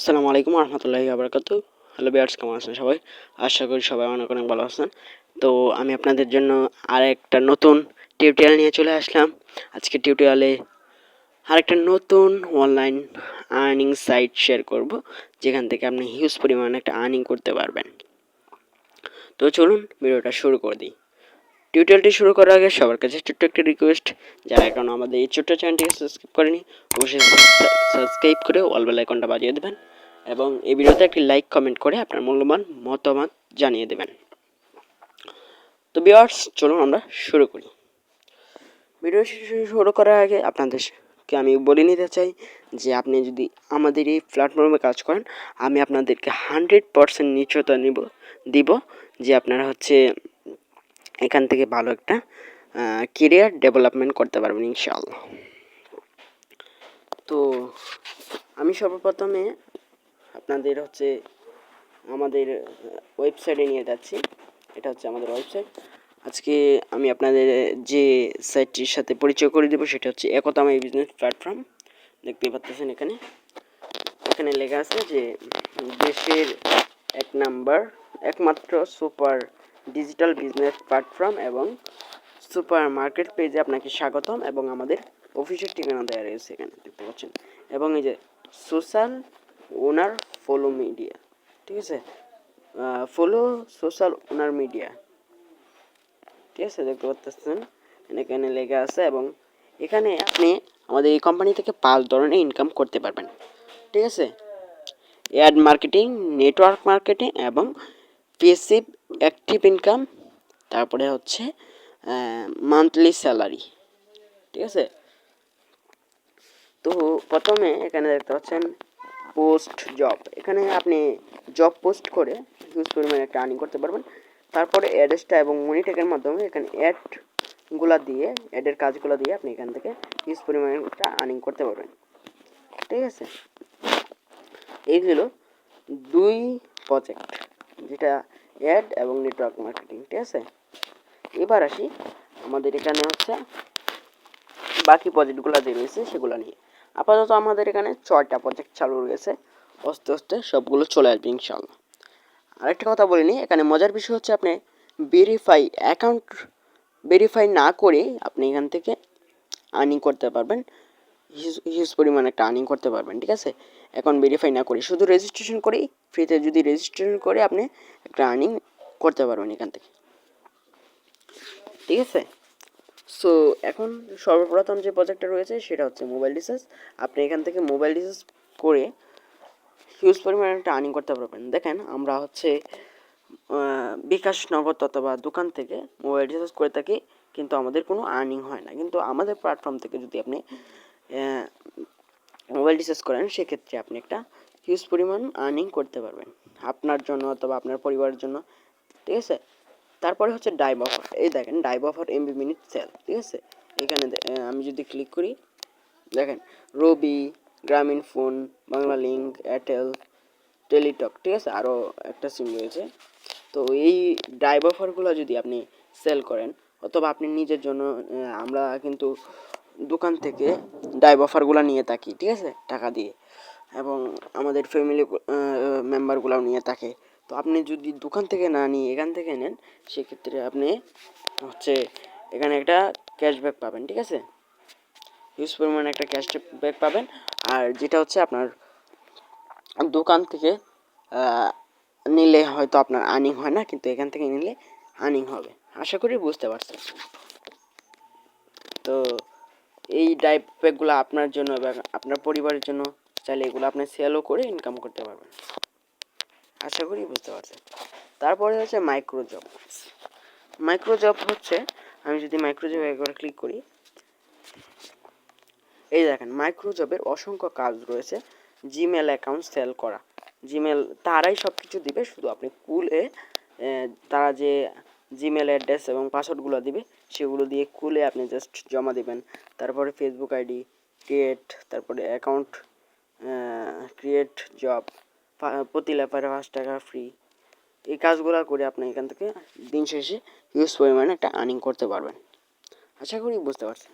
আসসালামু আলাইকুম রহমতুল্লাহি আবরাকাতু। হ্যালো ভিউয়ার্স, কেমন আছেন সবাই? আশা করি সবাই অনেক অনেক ভালো আছেন। তো আমি আপনাদের জন্য আরেকটা নতুন টিউটোরিয়াল নিয়ে চলে আসলাম। আজকে টিউটোরিয়ালে আরেকটা নতুন অনলাইন আর্নিং সাইট শেয়ার করব, যেখান থেকে আপনি হিউজ পরিমাণে একটা আর্নিং করতে পারবেন। তো চলুন ভিডিওটা শুরু করে দিই। টিউটোরিয়ালটি শুরু করার আগে সবার কাছে ছোট্ট একটা রিকোয়েস্ট, যারা এখনো আমাদের এই ছোট্ট চ্যানেলটিকে সাবস্ক্রাইব করেনি অবশ্যই সাবস্ক্রাইব করে অল বেল আইকনটা বাজিয়ে দেবেন এবং এই ভিডিওতে একটি লাইক কমেন্ট করে আপনার মূল্যবান মতামত জানিয়ে দেবেন। তো ভিউয়ার্স, চলুন আমরা শুরু করি। ভিডিও শুরু করার আগে আপনাদেরকে আমি বলে নিতে চাই যে আপনি যদি আমাদের এই প্ল্যাটফর্মে কাজ করেন, আমি আপনাদেরকে 100% নিশ্চয়তা দিব যে আপনারা এখান থেকে ভালো একটা কেরিয়ার ডেভেলপমেন্ট করতে পারবেন ইনশাআল্লাহ। তো আমি সর্বপ্রথমে আপনাদের আমাদের ওয়েবসাইটে নিয়ে যাচ্ছি। এটা হচ্ছে আমাদের ওয়েবসাইট। আজকে আমি আপনাদের যে সাইটটির সাথে পরিচয় করে দেবো সেটা হচ্ছে একতা মাই বিজনেস প্ল্যাটফর্ম। দেখতেই পাচ্ছেন এখানে লেখা আছে যে দেশের একমাত্র সুপার ডিজিটাল বিজনেস প্ল্যাটফর্ম এবং সুপার মার্কেট পেজে আপনাকে স্বাগতম, এবং আমাদের অফিসের ঠিকানা দেওয়া রয়েছে এখানে দেখতে পাচ্ছেন। এবং এই যে সোশ্যাল ওনার ফলো মিডিয়া, ঠিক আছে, ফলো সোশ্যাল ওনার মিডিয়া, ঠিক আছে, দেখতে পাচ্ছেন এখানে লেখা আছে। এবং এখানে আপনি আমাদের এই কোম্পানি থেকে 5 ধরনের ইনকাম করতে পারবেন, ঠিক আছে। অ্যাড মার্কেটিং, নেটওয়ার্ক মার্কেটিং এবং পেসিভ অ্যাক্টিভ ইনকাম, তারপরে হচ্ছে মান্থলি স্যালারি, ঠিক আছে। তো প্রথমে এখানে দেখতে পাচ্ছেন পোস্ট জব। এখানে আপনি জব পোস্ট করে হিউজ পরিমাণে একটা আর্নিং করতে পারবেন। তারপরে অ্যাডেসটা এবং মনিটেকের মাধ্যমে এখানে অ্যাডের কাজগুলো দিয়ে আপনি এখান থেকে হিউজ পরিমাণে একটা আর্নিং করতে পারবেন, ঠিক আছে। এই হলো 2 প্রজেক্ট, যেটা অ্যাড এবং নেটওয়ার্ক মার্কেটিং, ঠিক আছে। এবার আসি আমাদের এখানে বাকি প্রজেক্টগুলো যে রয়েছে সেগুলো নিয়ে। আপাতত আমাদের এখানে 6টা প্রজেক্ট চালু রয়েছে, আস্তে আস্তে সবগুলো চলে আসবে ইনশাআল্লাহ। আরেকটা কথা বলে নিই, এখানে মজার বিষয় হচ্ছে আপনি অ্যাকাউন্ট ভেরিফাই না করে আপনি এখান থেকে আর্নিং করতে পারবেন, হিউজ পরিমাণে একটা আর্নিং করতে পারবেন, ঠিক আছে। এখন ভেরিফাই না করে শুধু রেজিস্ট্রেশন করেই, ফ্রিতে যদি রেজিস্ট্রেশন করে আপনি একটা আর্নিং করতে পারবেন এখান থেকে, ঠিক আছে। সো এখন সর্বপ্রথম যে প্রজেক্টটা রয়েছে সেটা হচ্ছে মোবাইল রিচার্জ। আপনি এখান থেকে মোবাইল রিচার্জ করে হিউজ পরিমাণে একটা আর্নিং করতে পারবেন। দেখেন আমরা বিকাশ, নগদ অথবা দোকান থেকে মোবাইল রিচার্জ করে থাকি, কিন্তু আমাদের কোনো আর্নিং হয় না। কিন্তু আমাদের প্ল্যাটফর্ম থেকে যদি আপনি মোবাইল রিচার্জ করেন, সেক্ষেত্রে আপনি একটা হিউজ পরিমাণ আর্নিং করতে পারবেন আপনার জন্য অথবা আপনার পরিবারের জন্য, ঠিক আছে। তারপরে হচ্ছে ডাইভ অফার। এই দেখেন drive offer MB minute sale, ঠিক আছে। এখানে আমি যদি ক্লিক করি, দেখেন রবি, গ্রামীণ phone, Bangla link, Airtel, Teletalk, ঠিক আছে, আরও একটা সিম রয়েছে। তো এই ডাইভ অফারগুলো যদি আপনি সেল করেন অথবা আপনি নিজের জন্য, আমরা কিন্তু দোকান থেকে ডাইভ অফারগুলো নিয়ে থাকি, ঠিক আছে, টাকা দিয়ে, এবং আমাদের ফ্যামিলি মেম্বারগুলোও নিয়ে থাকে। তো আপনি যদি দোকান থেকে না নিয়ে এখান থেকে নেন, সেক্ষেত্রে আপনি এখানে একটা ক্যাশব্যাক পাবেন, ঠিক আছে, হিউজ পরিমাণে একটা ক্যাশব্যাক পাবেন। আর যেটা আপনার দোকান থেকে নিলে হয়তো আপনার আর্নিং হয় না, কিন্তু এখান থেকে নিলে আর্নিং হবে। আশা করি বুঝতে পারছেন। তো এই ডাইভ প্যাকগুলো আপনার জন্য এবং আপনার পরিবারের জন্য, চাইলে এগুলো আপনি সেলও করে ইনকাম করতে পারবেন। আশা করি বুঝতে পারছেন। তারপরে হচ্ছে মাইক্রো জব আমি যদি মাইক্রো জব একবার ক্লিক করি, এই দেখেন মাইক্রো জবের অসংখ্য কাজ রয়েছে। জিমেল অ্যাকাউন্ট সেল করা, জিমেল তারাই সব কিছু দিবে, শুধু আপনি তারা যে জিমেল অ্যাড্রেস এবং পাসওয়ার্ডগুলো দিবে সেগুলো দিয়ে আপনি জাস্ট জমা দিবেন। তারপরে ফেসবুক আইডি ক্রিয়েট, তারপরে অ্যাকাউন্ট ক্রিয়েট জব, প্রতি লেপারে 5 টাকা ফ্রি। এই কাজগুলো করে আপনি এখান থেকে দিন শেষে হিউজ পরিমাণে একটা আর্নিং করতে পারবেন। আশা করি বুঝতে পারছেন।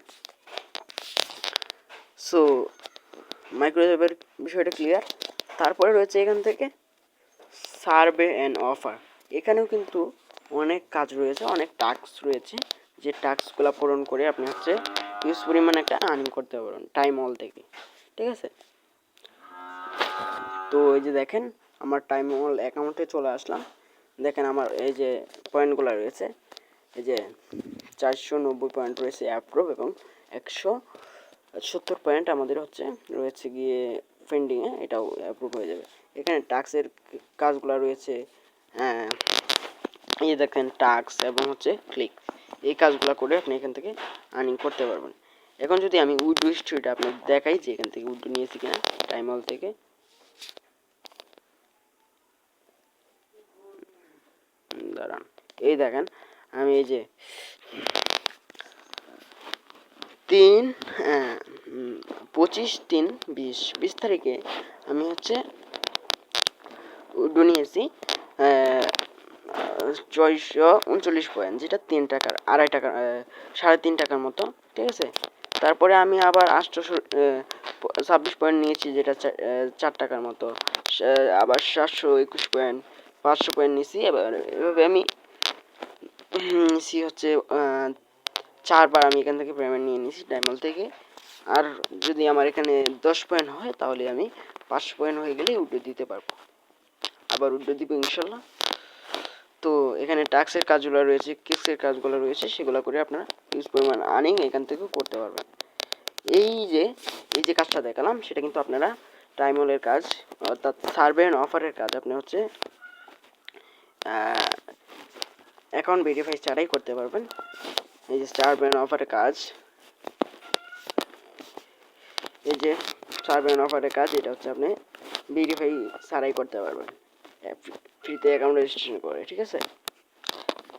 সো মাইক্রোজবের বিষয়টা ক্লিয়ার। তারপরে রয়েছে এখান থেকে সার্ভে অ্যান্ড অফার। এখানেও কিন্তু অনেক কাজ রয়েছে, অনেক টাস্ক রয়েছে, যে টাস্কগুলো পূরণ করে আপনি হচ্ছে হিউজ পরিমাণ একটা আর্নিং করতে পারবেন টাইম অল থেকে। ঠিক আছে, তো এই যে দেখেন আমার টাইম অল অ্যাকাউন্টে চলে আসলাম। দেখেন আমার এই যে পয়েন্টগুলো রয়েছে, এই যে 490 পয়েন্ট রয়েছে অ্যাপ্রুভ, এবং 170 পয়েন্ট আমাদের হচ্ছে রয়েছে গিয়ে পেন্ডিংয়ে, এটাও অ্যাপ্রুভ হয়ে যাবে। এখানে টাস্কের কাজগুলো রয়েছে, এই দেখেন টাস্ক এবং হচ্ছে ক্লিক, এই কাজগুলো করে আপনি এখান থেকে আর্নিং করতে পারবেন। এখন যদি আমি উইডো হিস্ট্রিটা আপনাকে দেখাই যে এখান থেকে উইডো নিয়েছি কিনা টাইম অল থেকে, দাঁড়ান, এই দেখেন আমি এই যে 25/3/20 তারিখে আমি হচ্ছে উইডো নিয়েছি 639 পয়েন্ট, যেটা 3 টাকার 2.5 টাকা 3.5 টাকার মতো। ঠিক আছে, তারপরে আমি আবার 826 পয়েন্ট নিয়েছি, যেটা 4 টাকার মতো। আবার 721 পয়েন্ট, 500 পয়েন্ট নিয়েছি। এভাবে আমি নিয়েছি হচ্ছে 4বার আমি এখান থেকে পেমেন্ট নিয়ে নিয়েছি ডায়মন্ড থেকে। আর যদি আমার এখানে 10 পয়েন্ট হয় তাহলে আমি 500 পয়েন্ট হয়ে গেলে উইড্রো দিতে পারবো, আবার উইড্রো দিব ইনশাল্লাহ। তো এখানে টাস্কের কাজগুলো রয়েছে, কিসের কাজগুলো রয়েছে, সেগুলো করে আপনারা হিউজ পরিমাণ আর্নিং এখান থেকেও করতে পারবেন। এই যে কাজটা দেখালাম সেটা কিন্তু আপনারা টাইম অলের কাজ, অর্থাৎ সার্ভে অ্যান্ড অফারের কাজ আপনি হচ্ছে অ্যাকাউন্ট ভেরিফাই ছাড়াই করতে পারবেন। এই যে সার্ভে অ্যান্ড অফারের কাজ, এই যে সার্ভে অ্যান্ড অফারের কাজ, এটা হচ্ছে আপনি ভেরিফাই ছাড়াই করতে পারবেন ফ্রিতে অ্যাকাউন্ট রেজিস্ট্রেশন করে। ঠিক আছে,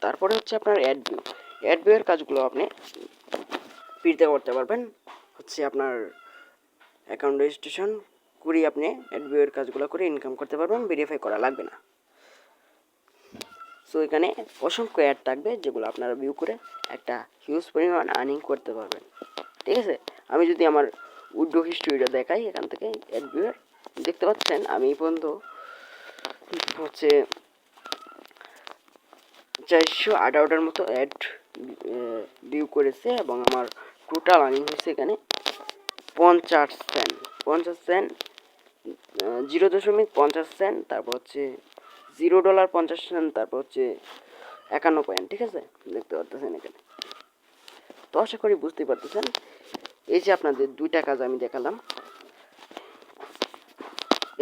তারপরে হচ্ছে আপনার অ্যাড ভিউয়ের কাজগুলো আপনি ফ্রিতে করতে পারবেন, হচ্ছে আপনার অ্যাকাউন্ট রেজিস্ট্রেশন করে আপনি অ্যাড ভিউয়ের কাজগুলো করে ইনকাম করতে পারবেন, ভেরিফাই করা লাগবে না। সো এখানে অসংখ্য অ্যাড থাকবে যেগুলো আপনারা ভিউ করে একটা হিউজ পরিমাণ আর্নিং করতে পারবেন। ঠিক আছে, আমি যদি আমার উইড্রো হিস্ট্রিটা দেখাই, এখান থেকে অ্যাড ভিউয়ের দেখতে পাচ্ছেন আমি এই পর্যন্ত হচ্ছে 418টার মতো অ্যাড ভিউ করেছে, এবং আমার টোটাল আর্নিং হয়েছে এখানে 50 সেন্ট 0.50 সেন্ট, তারপর হচ্ছে $0.50, তারপর হচ্ছে 51 পয়েন্ট। ঠিক আছে, দেখতে পাচ্ছেন এখানে। তো আশা করি বুঝতে পারতেছেন। এই যে আপনাদের দুইটা কাজ আমি দেখালাম,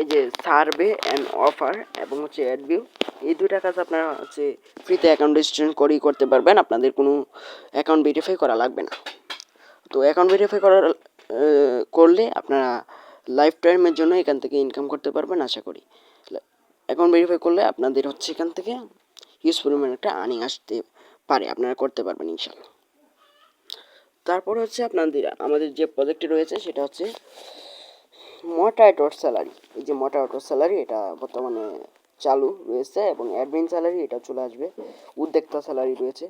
এই যে সার্ভে অ্যান্ড অফার এবং হচ্ছে অ্যাড ভিউ, এই দুইটা কাজ আপনারা হচ্ছে ফ্রিতে অ্যাকাউন্ট রেজিস্ট্রেশন করেই করতে পারবেন, আপনাদের কোনো অ্যাকাউন্ট ভেরিফাই করা লাগবে না। তো অ্যাকাউন্ট ভেরিফাই করলে আপনারা লাইফ টাইমের জন্য এখান থেকে ইনকাম করতে পারবেন আশা করি। অ্যাকাউন্ট ভেরিফাই করলে আপনাদের হচ্ছে এখান থেকে হিউজ পরিমাণ একটা আর্নিং আসতে পারে, আপনারা করতে পারবেন ইনশাল্লাহ। তারপর হচ্ছে আপনাদের আমাদের যে প্রজেক্টটি রয়েছে সেটা হচ্ছে মোটাইটর স্যালারি। এই যে মোটাইটর স্যালারি, এটা বর্তমানে চালু রয়েছে, এবং অ্যাডমিন স্যালারি এটা চলে আসবে, উদ্যোক্তা স্যালারি রয়েছে,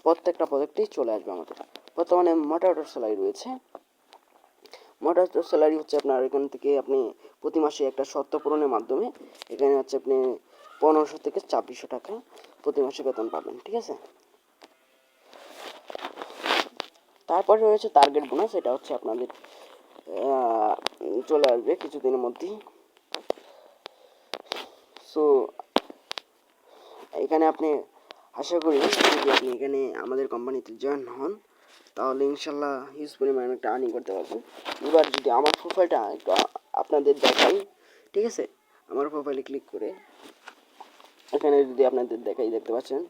প্রত্যেকটা প্রজেক্টেই চলে আসবে আমাদের। বর্তমানে মোটাইটর স্যালারি রয়েছে। মোটাইটর স্যালারি হচ্ছে আপনার এখান থেকে আপনি প্রতি মাসে একটা শর্ত পূরণের মাধ্যমে এখানে হচ্ছে আপনি 1500 থেকে 2600 টাকা প্রতি মাসে বেতন পাবেন। ঠিক আছে, তারপরে রয়েছে টার্গেট বোনাস, এটা হচ্ছে আপনাদের চলে আসবে কিছুদিনের মধ্যেই। সো এখানে আপনি আশা করি যদি আপনি এখানে আমাদের কোম্পানিতে জয়েন হন তাহলে ইনশাল্লাহ হিউজ পরিমাণে একটা আর্নিং করতে পারবেন। এবার যদি আমার প্রোফাইলটা একটু আপনাদের দেখাই, ঠিক আছে, আমার প্রোফাইলে ক্লিক করে এখানে যদি আপনাদের দেখাই, দেখতে পাচ্ছেন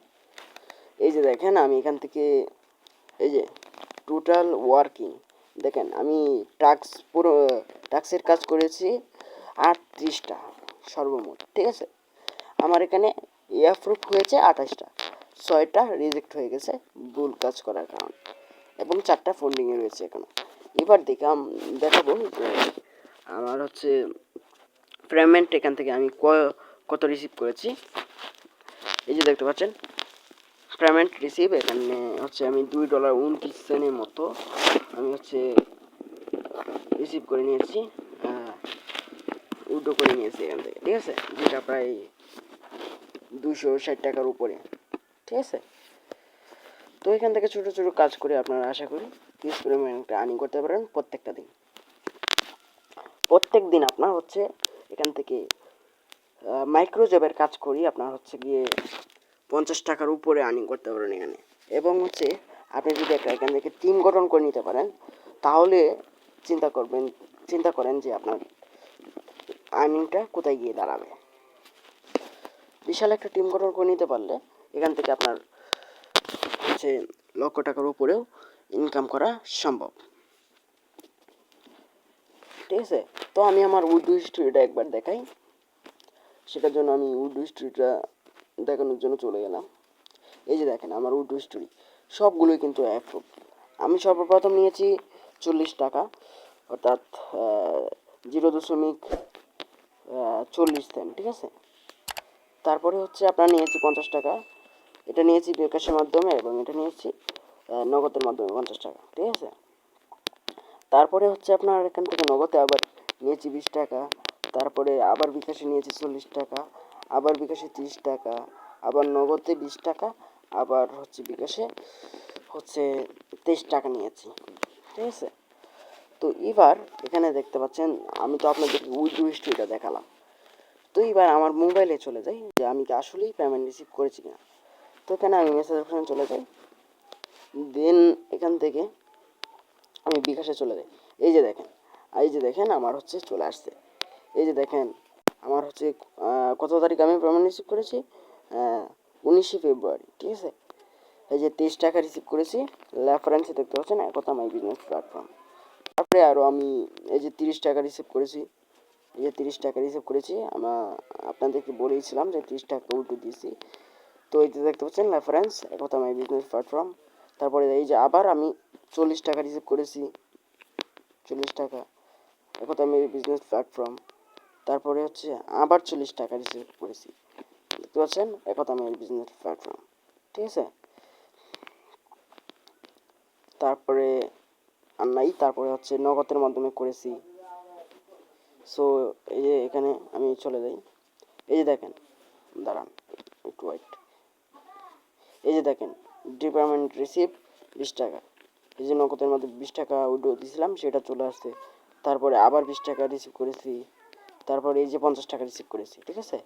এই যে দেখেন আমি এখান থেকে এই যে টোটাল ওয়ার্কিং, দেখেন আমি টাস্কের কাজ করেছি 38টা সর্বমোট। ঠিক আছে, আমার এখানে অ্যাপ্রুভ হয়েছে 28টা, 6টা রিজেক্ট হয়ে গেছে ভুল কাজ করার কারণে, এবং 4টা ফোল্ডিংয়ে রয়েছে এখানে। এবার দেখাবো যে আমার হচ্ছে পেমেন্ট এখান থেকে আমি কত রিসিভ করেছি। এই যে দেখতে পাচ্ছেন পেমেন্ট রিসিভ, এখানে হচ্ছে আমি $2.29 মতো আমি হচ্ছে রিসিভ করে নিয়েছি। উইথড্র করে নিয়েছি এখান থেকে, ঠিক আছে, যেটা প্রায় 260 টাকার উপরে, ঠিক আছে। তো এখান থেকে ছোটো ছোটো কাজ করে আপনারা আশা করি হিউজ পরিমাণে একটা আর্নিং করতে পারেন প্রত্যেকটা দিন। প্রত্যেক দিন আপনার হচ্ছে এখান থেকে মাইক্রো জবের কাজ করি আপনার হচ্ছে গিয়ে 50 টাকার উপরে আর্নিং করতে পারেন এখানে। এবং হচ্ছে আপনি যদি একটা এখান থেকে টিম গঠন করে নিতে পারেন তাহলে চিন্তা করেন যে আপনার আর্নিংটা কোথায় গিয়ে দাঁড়াবে। বিশাল একটা টিম গঠন করে নিতে পারলে এখান থেকে আপনার হচ্ছে লক্ষ টাকার উপরেও ইনকাম করা সম্ভব, ঠিক আছে। তো আমি আমার উইডো হিস্ট্রিটা একবার দেখাই, সেটার জন্য আমি উইডো হিস্ট্রিটা দেখানোর জন্য চলে গেলাম। এই যে দেখেন আমার উইডো হিস্ট্রি সবগুলোই কিন্তু অ্যাপ্রুভ। আমি সর্বপ্রথম নিয়েছি 40 টাকা, অর্থাৎ 0.40 সেন্ট, ঠিক আছে। তারপরে হচ্ছে আপনার নিয়েছি 50 টাকা, এটা নিয়েছি বিকাশের মাধ্যমে, এবং এটা নিয়েছি নগদের মাধ্যমে 50 টাকা, ঠিক আছে। তারপরে হচ্ছে আপনার এখান থেকে নগদে আবার নিয়েছি 20 টাকা, তারপরে আবার বিকাশে নিয়েছি 40 টাকা, আবার বিকাশে 30 টাকা, আবার নগদে 20 টাকা, আবার হচ্ছে বিকাশে হচ্ছে 23 টাকা নিয়েছি, ঠিক আছে। তো এবার এখানে দেখতে পাচ্ছেন আমি তো আপনাদের উইথড্র হিস্ট্রিটা দেখালাম। তো এবার আমার মোবাইলে চলে যাই যে আমি কি আসলেই পেমেন্ট রিসিভ করেছি কিনা। তো এখানে আমি মেসেজ অপশনে চলে যাই, দেন এখান থেকে আমি বিকাশে চলে যাই। এই যে দেখেন আমার হচ্ছে চলে আসছে। এই যে দেখেন আমার হচ্ছে কত তারিখ আমি পেমেন্ট রিসিভ করেছি, 19শে ফেব্রুয়ারি, ঠিক আছে। এই যে 23 টাকা রিসিভ করেছি, রেফারেন্সে দেখতে পাচ্ছেন একতা মাই বিজনেস প্ল্যাটফর্ম। তারপরে আরও আমি এই যে 30 টাকা রিসিভ করেছি, এই যে 30 টাকা রিসিভ করেছি, আপনাদেরকে বলেইছিলাম যে 30 টাকা উল্টো দিয়েছি। তো এই যে দেখতে পাচ্ছেন রেফারেন্স একতা মাই বিজনেস প্ল্যাটফর্ম। তারপরে এই যে আবার আমি 40 টাকা রিসিভ করেছি, 40 টাকা একতা মাই বিজনেস প্ল্যাটফর্ম। তারপরে হচ্ছে আবার 40 টাকা রিসিভ করেছি, দেখতে পাচ্ছেন একতা মাই বিজনেস প্ল্যাটফর্ম, ঠিক আছে। তারপরে আর নাই, তারপরে হচ্ছে নগদের মাধ্যমে করেছি। সো এই যে এখানে আমি চলে যাই, এই যে দেখেন, দাঁড়ান একটু ওয়েট, এই যে দেখেন ডিপার্টমেন্ট রিসিভ 20 টাকা, এই যে নগদের মধ্যে 20 টাকা উইড্রো দিয়েছিলাম সেটা চলে আসছে। তারপরে আবার 20 টাকা রিসিভ করেছি, তারপরে এই যে 50 টাকা রিসিভ করেছি, ঠিক আছে।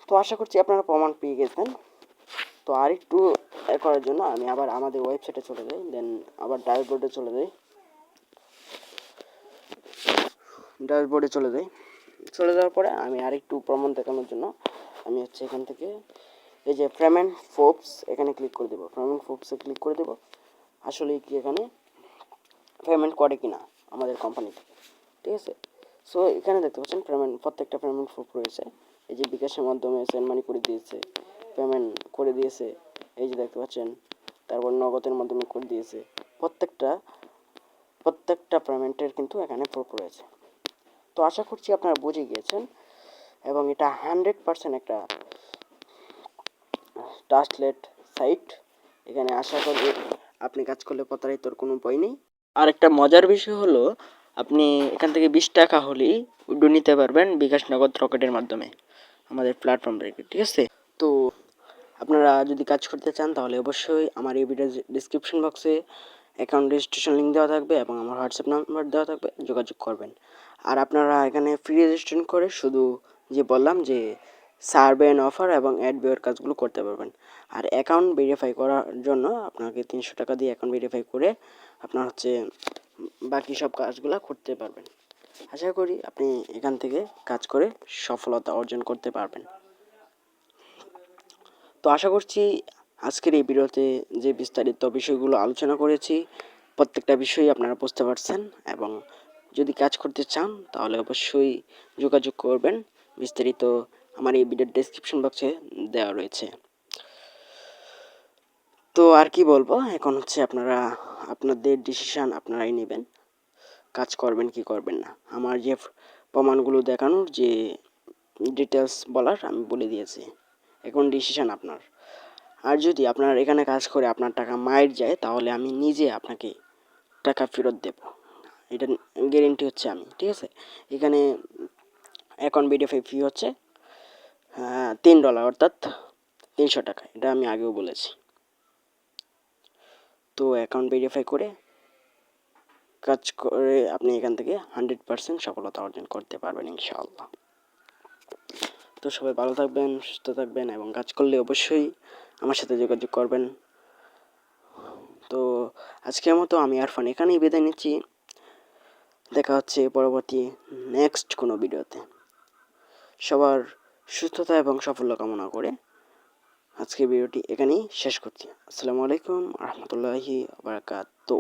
তো আশা করছি আপনারা প্রমাণ পেয়ে গেছেন। তো আর একটু করার জন্য আমি আবার আমাদের ওয়েবসাইটে চলে যাই, দেন আবার ড্যাশবোর্ডে চলে যাই, চলে যাওয়ার পরে আমি আরেকটু প্রমাণ দেখানোর জন্য আমি হচ্ছে এখান থেকে এই যে পেমেন্ট ফোর্বস এখানে ক্লিক করে দেবো, পেমেন্ট ফোর্বসে ক্লিক করে দেবো। আসলে কি এখানে পেমেন্ট করে কিনা আমাদের কোম্পানি থেকে, ঠিক আছে। সো এখানে দেখতে পাচ্ছেন প্রত্যেকটা পেমেন্ট প্রুফ রয়েছে। এই যে বিকাশের মাধ্যমে সেন্ড মানি করে দিয়েছে, পেমেন্ট করে দিয়েছে, এই যে দেখতে পাচ্ছেন। তারপর নগদের মাধ্যমে করে দিয়েছে। প্রত্যেকটা পেমেন্টের কিন্তু এখানে প্রুফ রয়েছে। তো আশা করছি আপনারা বুঝে গিয়েছেন, এবং এটা 100% একটা ট্রাস্টলেট সাইট। এখানে আশা করি আপনি কাজ করলে প্রতারিতর কোনো উপায় নেই। আর একটা মজার বিষয় হলো আপনি এখান থেকে 20 টাকা হলেই উইথড্র নিতে পারবেন বিকাশ নগদ রকেটের মাধ্যমে আমাদের প্ল্যাটফর্ম থেকে, ঠিক আছে। তো আপনারা যদি কাজ করতে চান তাহলে অবশ্যই আমার এই ভিডিও ডিসক্রিপশন বক্সে অ্যাকাউন্ট রেজিস্ট্রেশন লিঙ্ক দেওয়া থাকবে এবং আমার হোয়াটসঅ্যাপ নাম্বার দেওয়া থাকবে, যোগাযোগ করবেন। আর আপনারা এখানে ফ্রি রেজিস্ট্রেশন করে শুধু যে বললাম যে সার্ভে অ্যান্ড অফার এবং অ্যাড বিয়ের কাজগুলো করতে পারবেন। আর অ্যাকাউন্ট ভেরিফাই করার জন্য আপনাকে 300 টাকা দিয়ে অ্যাকাউন্ট ভেরিফাই করে আপনার হচ্ছে বাকি সব কাজগুলো করতে পারবেন। আশা করি আপনি এখান থেকে কাজ করে সফলতা অর্জন করতে পারবেন। তো আশা করছি আজকের এই ভিডিওতে যে বিস্তারিত বিষয়গুলো আলোচনা করেছি প্রত্যেকটা বিষয়ই আপনারা বুঝতে পারছেন, এবং যদি কাজ করতে চান তাহলে অবশ্যই যোগাযোগ করবেন। বিস্তারিত আমার এই ভিডিওর ডেসক্রিপশন বক্সে দেওয়া রয়েছে। তো আর কি বলবো, এখন হচ্ছে আপনাদের ডিসিশন আপনারাই নেবেন, কাজ করবেন কি করবেন না। আমার যে প্রমাণগুলো দেখানোর যে ডিটেলস বলার আমি বলে দিয়েছি, এখন ডিসিশন আপনার। আর যদি আপনার এখানে কাজ করে আপনার টাকা মাইর যায় তাহলে আমি নিজে আপনাকে টাকা ফেরত দেব, এটা গ্যারেন্টি হচ্ছে আমি, ঠিক আছে। এখানে অ্যাকাউন্ট ভেরিফাই ফি হচ্ছে $3, অর্থাৎ 300 টাকা। এটা আমি আগেও বলেছি। তো অ্যাকাউন্ট ভেরিফাই করে কাজ করে আপনি এখান থেকে 100% সফলতা অর্জন করতে পারবেন ইনশাআল্লাহ। তো সবাই ভালো থাকবেন, সুস্থ থাকবেন এবং কাজ করলে অবশ্যই আমার সাথে যোগাযোগ করবেন। তো আজকের মতো আমি আরফান এখানেই বিদায় নিচ্ছি। দেখা হচ্ছে পরবর্তী নেক্সট কোনো ভিডিওতে। সবার সুস্থতা এবং সাফল্য কামনা করে আজকের ভিডিওটি এখানেই শেষ করছি। আসসালামু আলাইকুম রহমতুল্লাহি ওয়া বারাকাতুহু।